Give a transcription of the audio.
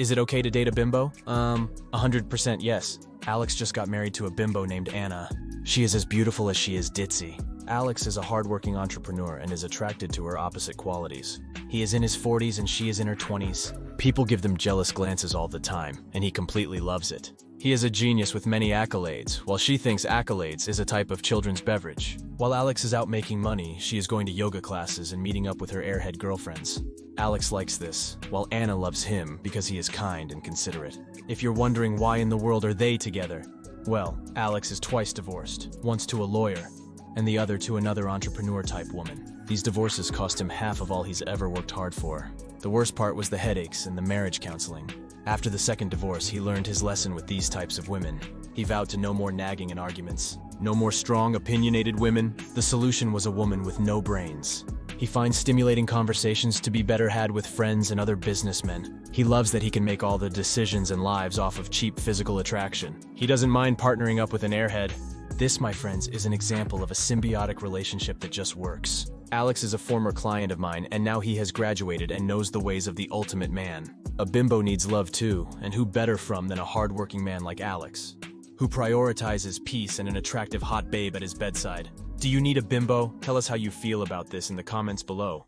Is it okay to date a bimbo? 100% yes. Alex just got married to a bimbo named Anna. She is as beautiful as she is ditzy. Alex is a hardworking entrepreneur and is attracted to her opposite qualities. He is in his 40s and she is in her 20s. People give them jealous glances all the time, and he completely loves it. He is a genius with many accolades, while she thinks accolades is a type of children's beverage. While Alex is out making money, she is going to yoga classes and meeting up with her airhead girlfriends. Alex likes this, while Anna loves him because he is kind and considerate. If you're wondering why in the world are they together, well, Alex is twice divorced, once to a lawyer, and the other to another entrepreneur-type woman. These divorces cost him half of all he's ever worked hard for. The worst part was the headaches and the marriage counseling. After the second divorce, he learned his lesson with these types of women. He vowed to no more nagging and arguments. No more strong, opinionated women. The solution was a woman with no brains. He finds stimulating conversations to be better had with friends and other businessmen. He loves that he can make all the decisions and lives off of cheap physical attraction. He doesn't mind partnering up with an airhead. This, my friends, is an example of a symbiotic relationship that just works. Alex is a former client of mine, and now he has graduated and knows the ways of the ultimate man. A bimbo needs love too, and who better from than a hardworking man like Alex, who prioritizes peace and an attractive hot babe at his bedside. Do you need a bimbo? Tell us how you feel about this in the comments below.